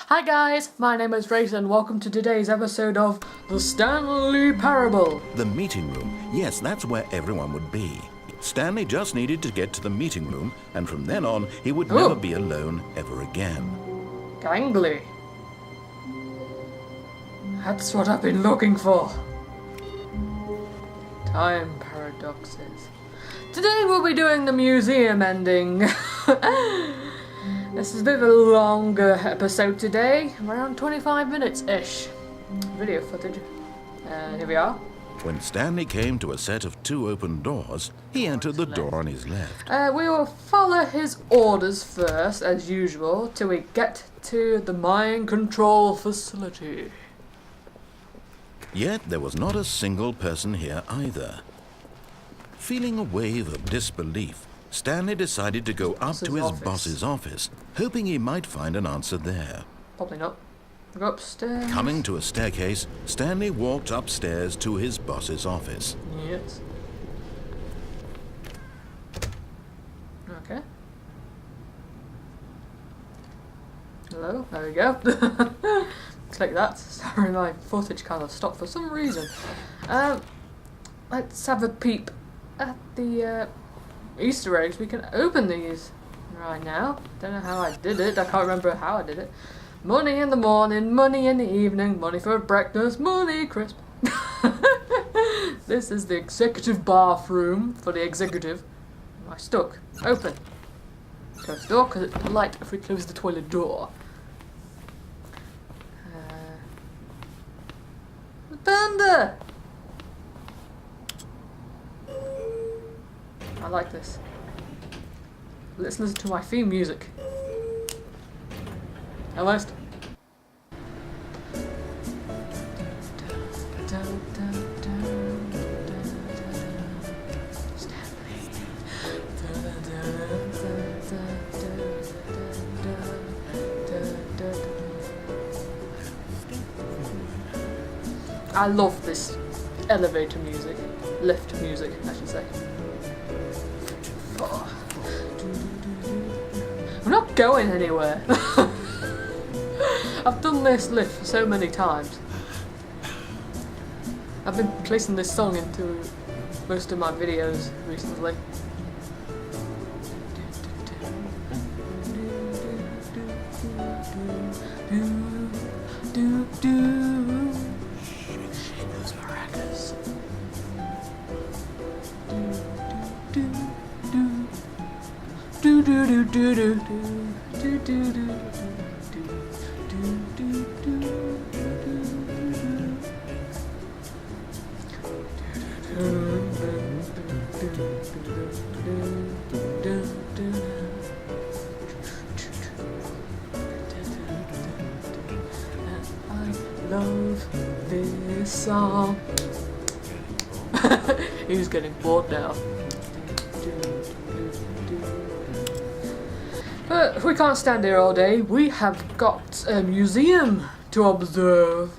Hi guys, my name is Race and welcome to today's episode of The Stanley Parable. The meeting room. Yes, that's where everyone would be. Stanley just needed to get to the meeting room, and from then on, he would never be alone ever again. Gangly. That's what I've been looking for. Time paradoxes. Today we'll be doing the museum ending. This is a bit of a longer episode today, around 25 minutes-ish. Video footage. And here we are. When Stanley came to a set of two open doors, he entered the door on his left. We will follow his orders first, as usual, till we get to the mind control facility. Yet there was not a single person here either. Feeling a wave of disbelief, Stanley decided to go up to his boss's office, hoping he might find an answer there. Probably not. Go upstairs. Coming to a staircase, Stanley walked upstairs to his boss's office. Yes. Okay. Hello, there we go. Click that. Sorry, my footage kind of stopped for some reason. Let's have a peep at the Easter eggs. We can open these right now. Don't know how I did it. I can't remember how I did it. Money in the morning, money in the evening, money for breakfast, money crisp. This is the executive bathroom for the executive. Am I stuck? Open. Close the door because it's polite if we close the toilet door. Panda! I like this. Let's listen to my theme music. Almost. I love this elevator music. Lift music, I should say. I'm not going anywhere. I've done this lift so many times. I've been placing this song into most of my videos recently. Shake those maracas. Do do do do do do do do do. I love this song. He's getting bored now. But we can't stand here all day. We have got a museum to observe.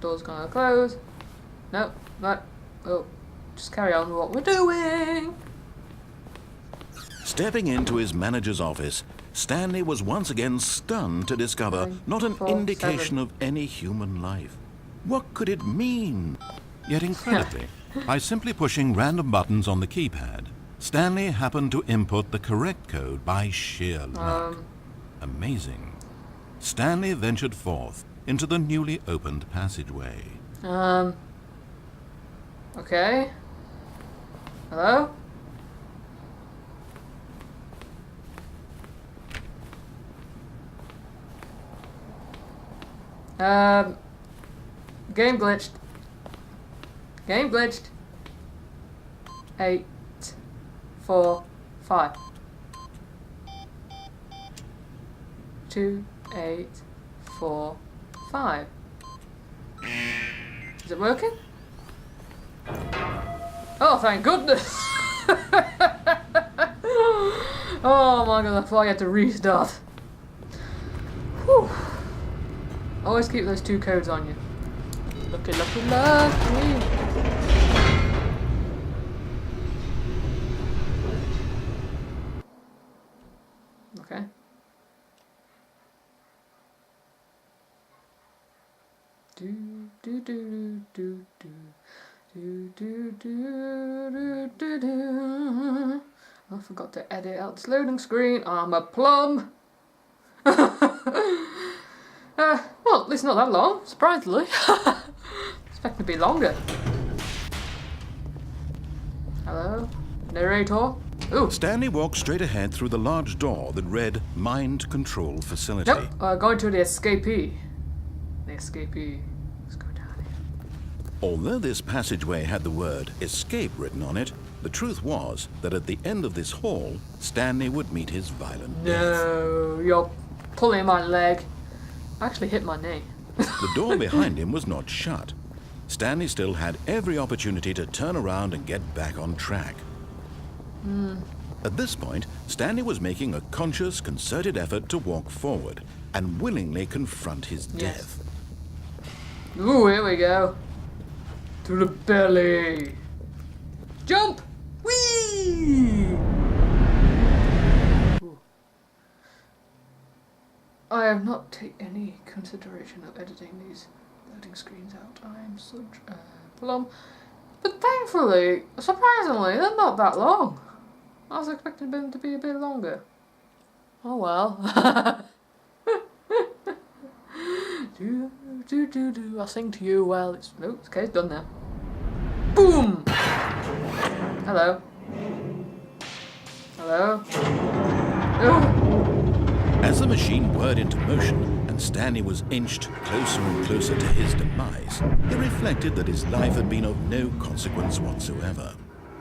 Door's gonna close. No, no. Oh, just carry on with what we're doing. Stepping into his manager's office, Stanley was once again stunned to discover not an indication of any human life. What could it mean? Yet incredibly, by simply pushing random buttons on the keypad, Stanley happened to input the correct code by sheer luck. Amazing. Stanley ventured forth into the newly opened passageway. Okay. Hello? Game glitched. Game glitched. 8, 4, 5. 2, 8, 4, 5. Is it working? Oh, thank goodness! Oh my god, I thought I had to restart. Whew. Always keep those two codes on you. Lucky, lucky, lucky. Okay. Do do do do do do do do do do. I forgot to edit out this loading screen. I'm a plum. Well, at least not that long, surprisingly. Expecting to be longer. Hello? Narrator? Ooh. Stanley walked straight ahead through the large door that read Mind Control Facility. Yep, going to the escapee. The escapee. Let's go down here. Although this passageway had the word escape written on it, the truth was that at the end of this hall, Stanley would meet his violent death. No, you're pulling my leg. I actually hit my knee. The door behind him was not shut. Stanley still had every opportunity to turn around and get back on track. At this point, Stanley was making a conscious, concerted effort to walk forward and willingly confront his death. Ooh, here we go. To the belly. Jump! Whee! Ooh. I have not taken any consideration of editing these loading screens out. I am such a plum. But thankfully, surprisingly, they're not that long. I was expecting them to be a bit longer. Oh well. Do do do do. I'll sing to you while it's. Oh, okay, it's done now. Boom! Hello. Hello. Oh. As the machine whirred into motion and Stanley was inched closer and closer to his demise, he reflected that his life had been of no consequence whatsoever.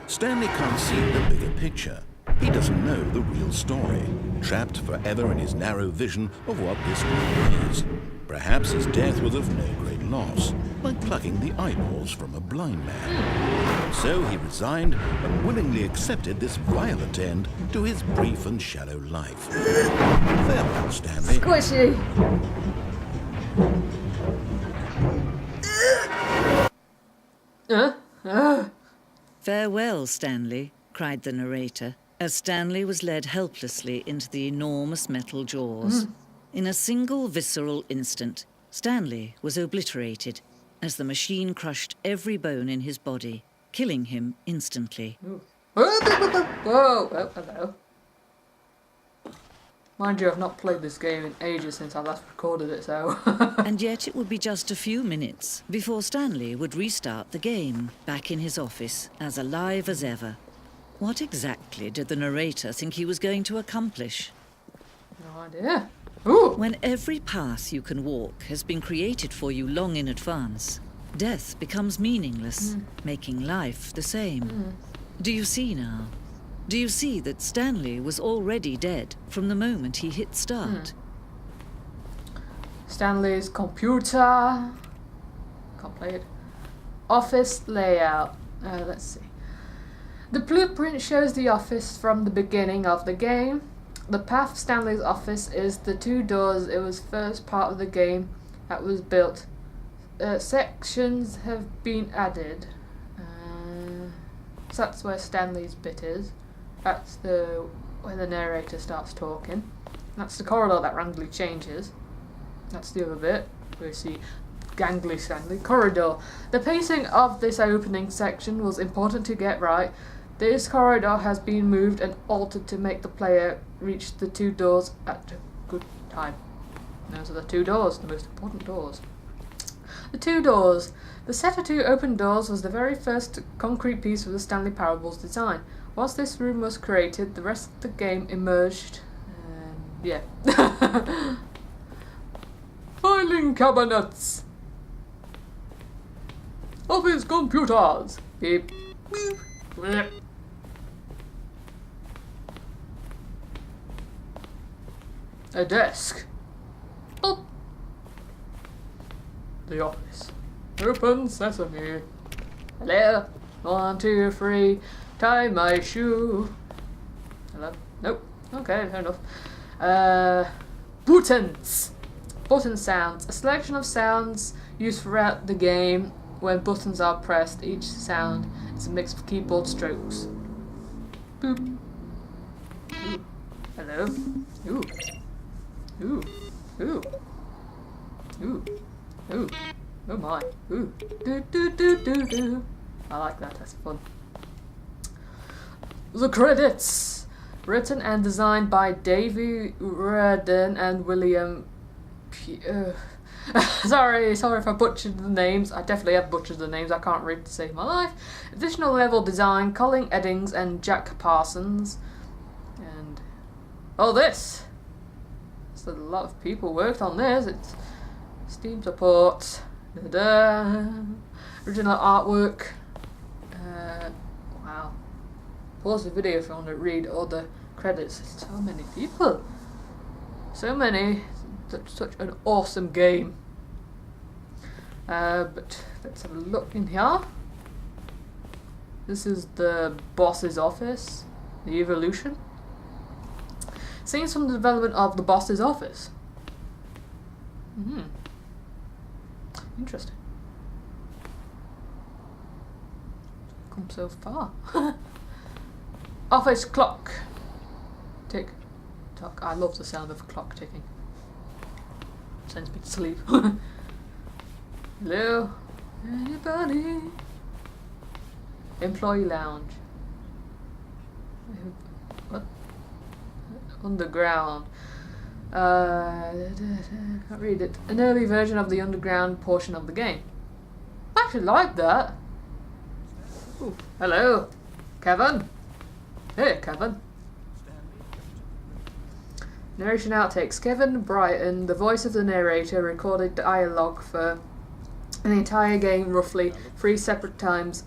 Stanley can't see the bigger picture. He doesn't know the real story, trapped forever in his narrow vision of what this world is. Perhaps his death was of no great loss, like plucking the eyeballs from a blind man. So he resigned and willingly accepted this violent end to his brief and shallow life. Farewell, Stanley. Squishy. Farewell, Stanley, cried the narrator, as Stanley was led helplessly into the enormous metal jaws. In a single visceral instant, Stanley was obliterated as the machine crushed every bone in his body, killing him instantly. Whoa, hello. Mind you, I've not played this game in ages since I last recorded it, so... And yet it would be just a few minutes before Stanley would restart the game, back in his office, as alive as ever. What exactly did the narrator think he was going to accomplish? No idea. Ooh. When every path you can walk has been created for you long in advance, death becomes meaningless, making life the same. Do you see now? Do you see that Stanley was already dead from the moment he hit start? Stanley's computer. Can't play it. Office layout. Let's see. The blueprint shows the office from the beginning of the game. The path of Stanley's office is the two doors. It was first part of the game that was built. Sections have been added. So that's where Stanley's bit is. That's where the narrator starts talking. That's the corridor that randomly changes. That's the other bit. We see gangly Stanley. Corridor. The pacing of this opening section was important to get right. This corridor has been moved and altered to make the player reach the two doors at a good time. Those are the two doors, the most important doors. The two doors. The set of two open doors was the very first concrete piece of the Stanley Parable's design. Once this room was created, the rest of the game emerged. Yeah. Filing cabinets. Office computers. Beep. Beep. Blech. A desk. Oh. The office. Open sesame. Hello. 1, 2, 3. Tie my shoe. Hello? Nope. Okay, fair enough. Buttons. Button sounds. A selection of sounds used throughout the game. When buttons are pressed, each sound is a mix of keyboard strokes. Boop. Ooh. Hello. Ooh. Ooh. Ooh. Ooh. Ooh. Oh my. Ooh. Do do do do do. I like that, that's fun. The credits! Written and designed by Davey Redden and William sorry if I butchered the names. I definitely have butchered the names. I can't read to save my life. Additional level design, Colin Eddings and Jack Parsons. And oh, this! So a lot of people worked on this. It's Steam support. Da-da. Original artwork. Wow. Pause the video if you want to read all the credits. So many people. So many. Such an awesome game. But let's have a look in here. This is the boss's office. The evolution. Scenes from the development of the boss's office. Interesting. Come so far. Office clock. Tick tock. I love the sound of a clock ticking. Sends me to sleep. Hello? Anybody? Employee lounge. What? Underground. Can't read it. An early version of the underground portion of the game. I actually like that. Ooh. Hello, Kevin. Hey, Kevin. Narration outtakes. Kevin Brighton, the voice of the narrator, recorded dialogue for the entire game roughly 3 separate times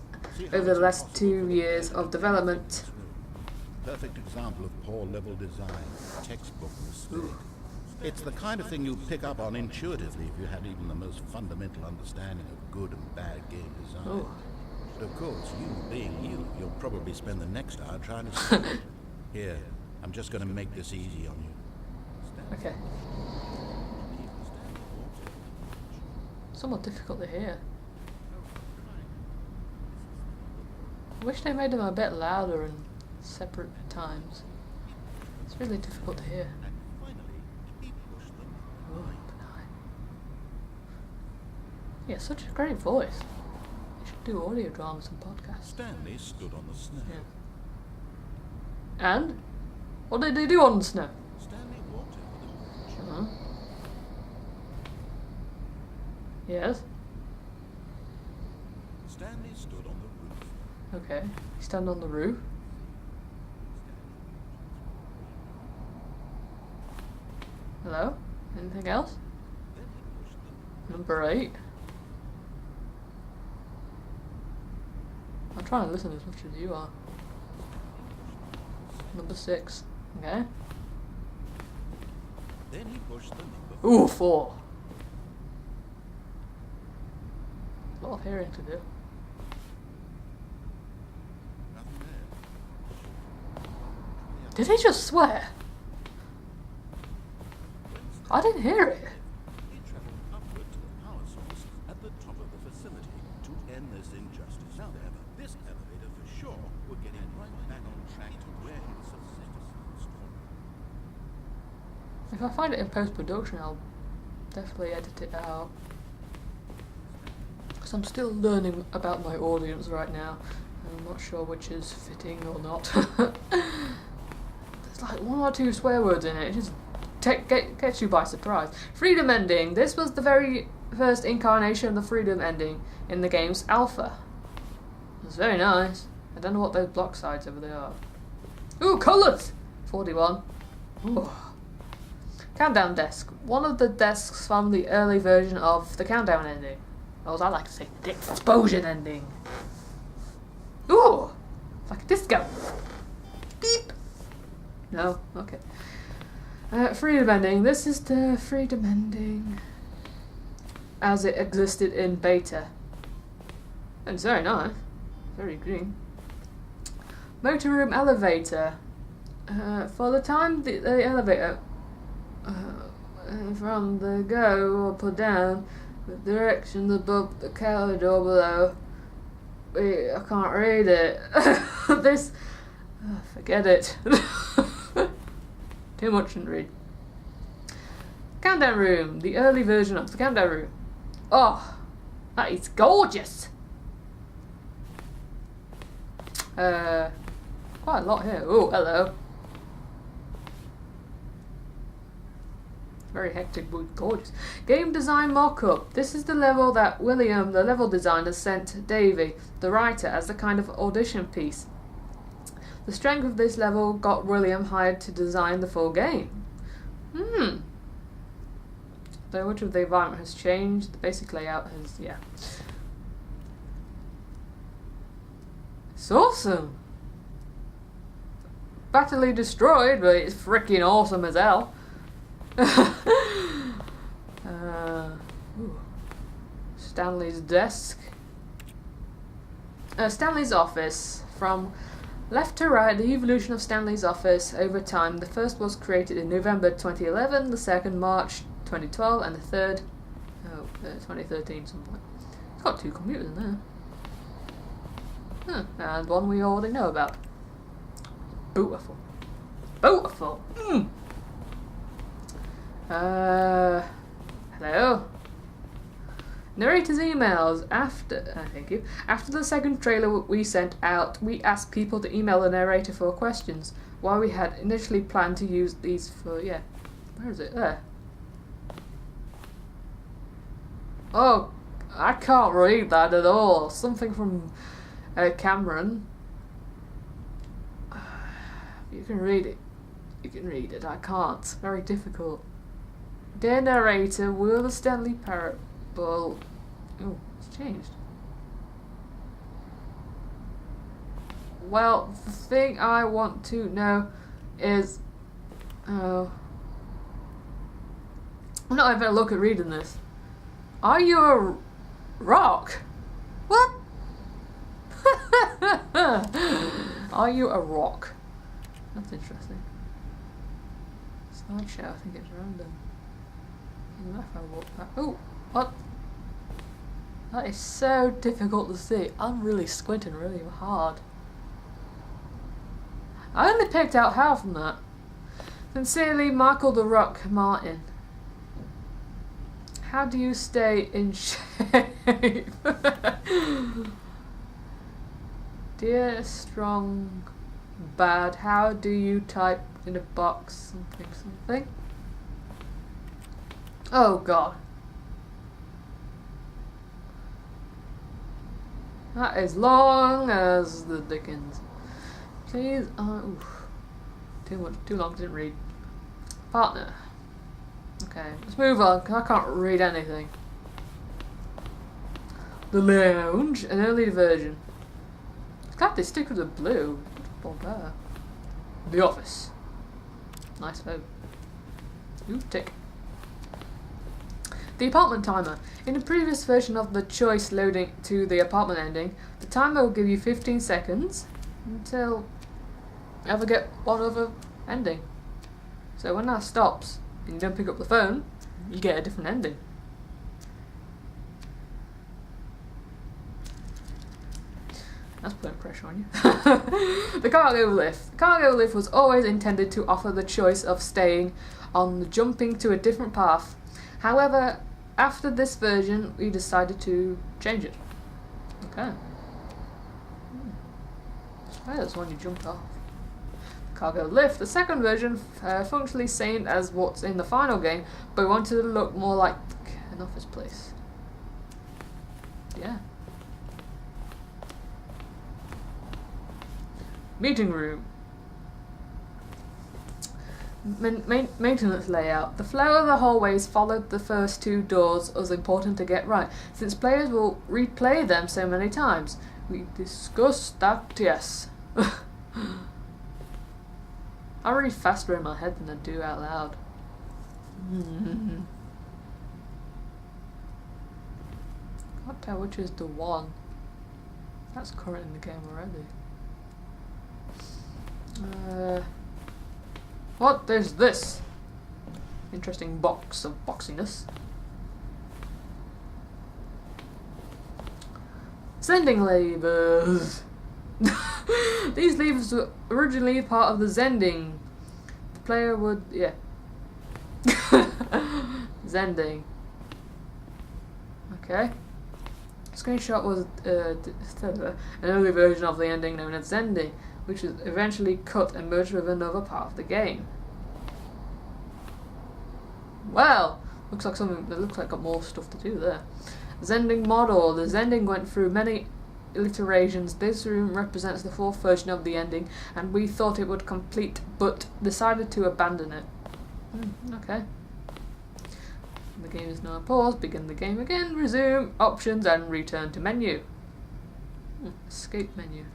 over the last 2 years of development. Perfect example of poor level design, textbook mistake. It's the kind of thing you'd pick up on intuitively if you had even the most fundamental understanding of good and bad game design. Oh. But of course, you being you, you'll probably spend the next hour trying to solve it. Here, I'm just going to make this easy on you. Okay. Somewhat difficult to hear. I wish they made them a bit louder and separate at times. It's really difficult to hear. Oh, benign. Yeah, such a great voice. They should do audio dramas and podcasts. Stanley stood on the snow. Yeah. And? What did they do on the snow? Stanley walked over the bridge. Yes. Stanley stood on the roof. Okay. Stand on the roof. Hello? Anything else? Number 8. I'm trying to listen as much as you are. Number 6. Okay. Then he pushed the number. Ooh, 4. A lot of hearing to do. Nothing there. Did he just swear? I didn't hear it. He traveled upward to the power source at the top of the facility to end this injustice. Now, this elevator for sure would get him right back on track to where he was supposed to. If I find it in post-production, I'll definitely edit it out. Because I'm still learning about my audience right now. I'm not sure which is fitting or not. There's like 1 or 2 swear words in it. It just gets you by surprise. Freedom ending. This was the very first incarnation of the freedom ending in the game's alpha. It's very nice. I don't know what those block sides over there are. Ooh, colours! 41. Ooh. Countdown desk. One of the desks from the early version of the countdown ending. Or as I like to say, the explosion ending. Ooh! It's like a disco. Beep! No? Okay. Freedom ending. This is the freedom ending as it existed in beta. And it's very nice. Very green. Motor room elevator. For the time the elevator from the go up or down, the direction above the corridor below. I can't read it. This. Forget it. Too much to read. Countdown room. The early version of the countdown room. Oh, That is gorgeous. Quite a lot here. Oh, hello. Very hectic but gorgeous. Game design mock-up. This is the level that William, the level designer, sent Davey, the writer, as a kind of audition piece. The strength of this level got William hired to design the full game. So much of the environment has changed. The basic layout has, yeah. It's awesome. Batterly destroyed, but it's freaking awesome as hell. Stanley's desk. Stanley's office. From left to right, the evolution of Stanley's office over time. The first was created in November 2011, the second March 2012, and the third 2013 some point. It's got 2 computers in there. And one we already know about. Beautiful. Beautiful. Hello. Narrator's emails. Thank you. After the second trailer we sent out, we asked people to email the narrator for questions. While we had initially planned to use these for, yeah. Where is it? There. Oh, I can't read that at all. Something from Cameron. You can read it. You can read it. I can't. Very difficult. Dear narrator, will the Stanley parable... Oh, it's changed. Well, the thing I want to know is... Oh... I'm not even look at reading this. Are you a rock? What? Are you a rock? That's interesting. Slideshow, I think it's random. Oh, what? That is so difficult to see. I'm really squinting really hard. I only picked out half from that. Sincerely, Michael the Rock Martin. How do you stay in shape? Dear strong bad, how do you type in a box something? Oh god. That is long as the Dickens. Please, too long, didn't read. Partner. Okay, let's move on, because I can't read anything. The Lounge, an early version. It's glad they stick with the blue. There. The Office. Nice vote. Ooh, tick. The apartment timer. In the previous version of the choice loading to the apartment ending, the timer will give you 15 seconds until you ever get one other ending. So when that stops and you don't pick up the phone, you get a different ending. That's putting pressure on you. The cargo lift. The cargo lift was always intended to offer the choice of staying on the jumping to a different path. However, after this version, we decided to change it. Okay. Oh, that's one you jumped off. Cargo lift. The second version, functionally same as what's in the final game, but we wanted to look more like an office place. Yeah. Meeting room. Maintenance layout. The flow of the hallways followed the first 2 doors was important to get right, since players will replay them so many times. We discussed that, yes. I read faster in my head than I do out loud. Can't tell which is the one. That's current in the game already. What? There's this interesting box of boxiness. Sending levers. These levers were originally part of the Zending. The player would, yeah. Zending. Okay. Screenshot was an early version of the ending known as Zending, which was eventually cut and merged with another part of the game. Well, looks like got more stuff to do there. Zending model. The Zending went through many iterations. This room represents the fourth version of the ending, and we thought it would complete, but decided to abandon it. Okay. The game is now paused. Begin the game again. Resume options and return to menu. Escape menu.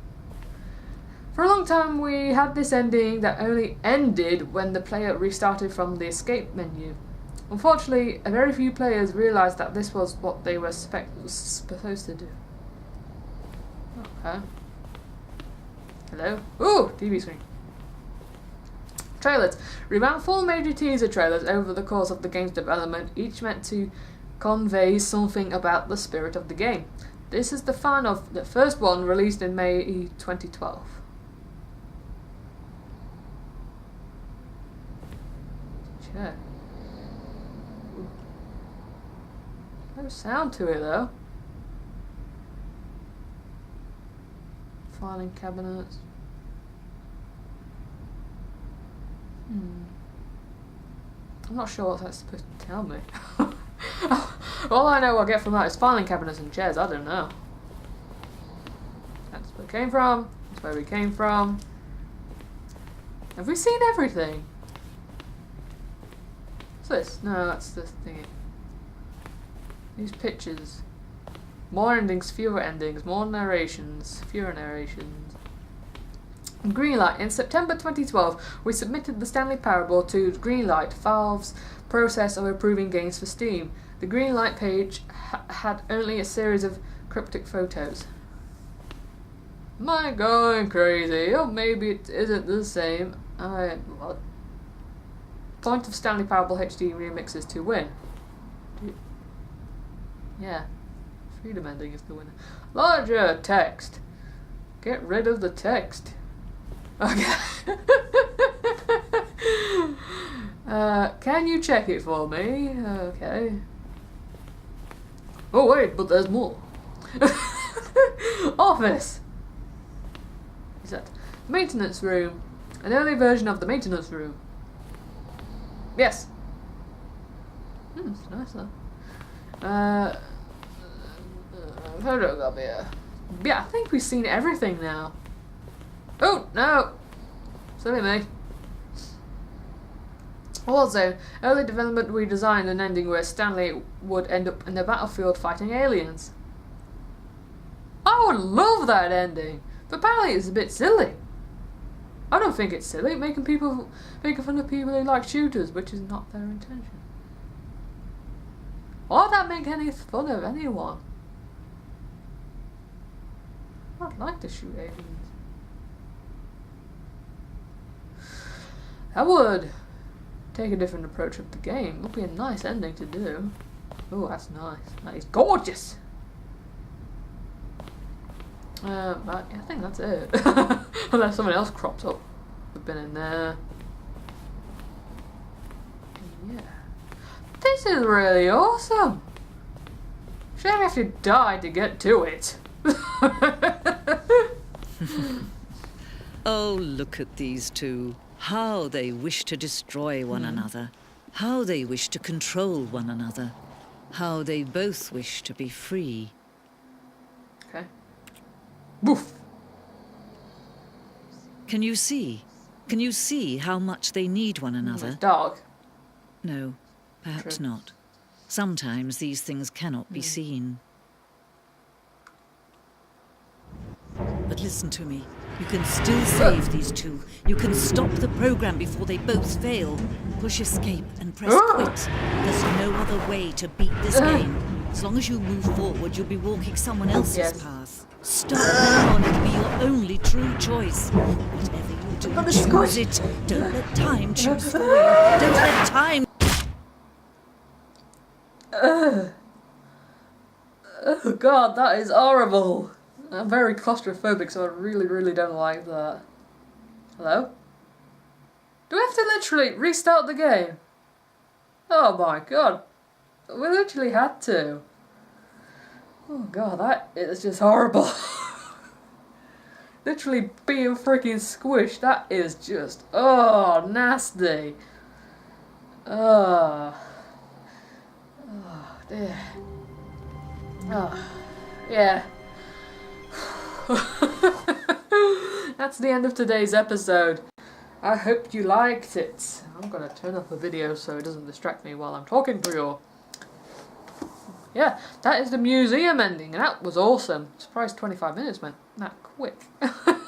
For a long time we had this ending that only ended when the player restarted from the escape menu. Unfortunately, a very few players realised that this was what they were supposed to do. Okay. Hello? Ooh! TV screen. Trailers. We ran 4 major teaser trailers over the course of the game's development, each meant to convey something about the spirit of the game. This is the fan of the first one, released in May 2012. Check. No sound to it though. Filing cabinets. I'm not sure what that's supposed to tell me. All I know I get from that is filing cabinets and chairs. I don't know. That's where it came from. That's where we came from. Have we seen everything? What's this? No, that's the thingy. These pictures. More endings, fewer endings. More narrations, fewer narrations. Greenlight. In September 2012, we submitted the Stanley Parable to Greenlight, Valve's process of approving games for Steam. The Greenlight page had only a series of cryptic photos. Am I going crazy? Or maybe it isn't the same. What? Point of Stanley Parable HD remix is to win. Yeah. Freedom ending is the winner. Larger text. Get rid of the text. Okay. Can you check it for me? Okay. Oh wait, but there's more. Office. Is that maintenance room? An early version of the maintenance room. Yes. It's nice though. Photocopy. Yeah, I think we've seen everything now. Oh, no! Silly me. Also, early development we designed an ending where Stanley would end up in the battlefield fighting aliens. I would love that ending, but apparently it's a bit silly. I don't think it's silly, making fun of people who like shooters, which is not their intention. Why would that make any fun of anyone? I'd like to shoot aliens. I would take a different approach of the game. Would be a nice ending to do. Oh, that's nice. That is gorgeous. But yeah, I think that's it. Unless someone else crops up. We've been in there. Yeah. This is really awesome. Shame I have to die to get to it. Oh, look at these two. How they wish to destroy one another. How they wish to control one another. How they both wish to be free. Okay. Woof. Can you see? Can you see how much they need one another? It's dark. No, perhaps True. not. Sometimes these things cannot be seen. But listen to me. You can still save these two. You can stop the program before they both fail. Push escape and press quit. There's no other way to beat this game. As long as you move forward, you'll be walking someone else's path. Stop now and it'll be your only true choice. Whatever you do, choose it. Don't let time choose for you. Don't let time... Oh god, that is horrible. I'm very claustrophobic, so I really, really don't like that. Hello? Do we have to literally restart the game? Oh my god. We literally had to. Oh god, that is just horrible. Literally being freaking squished, that is just, oh, nasty. Oh dear. Oh, yeah. That's the end of today's episode. I hope you liked it. I'm gonna turn off the video so it doesn't distract me while I'm talking to you. Yeah, that is the museum ending, and that was awesome. Surprised 25 minutes went that quick. But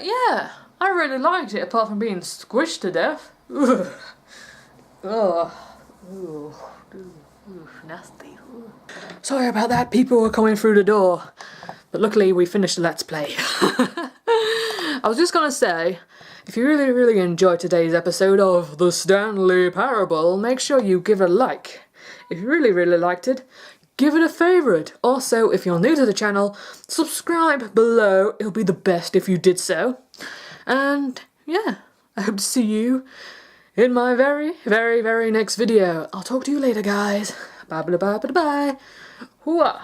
yeah, I really liked it, apart from being squished to death. Ugh. Ugh. Ooh. Ooh, nasty. Ooh. Sorry about that, people were coming through the door. But luckily we finished the Let's Play. I was just gonna say, if you really, really enjoyed today's episode of the Stanley Parable, make sure you give it a like. If you really, really liked it, give it a favourite. Also, if you're new to the channel, subscribe below. It'll be the best if you did so. And yeah, I hope to see you in my very, very, very next video. I'll talk to you later, guys. Bye bye bye bye bye. Hooah.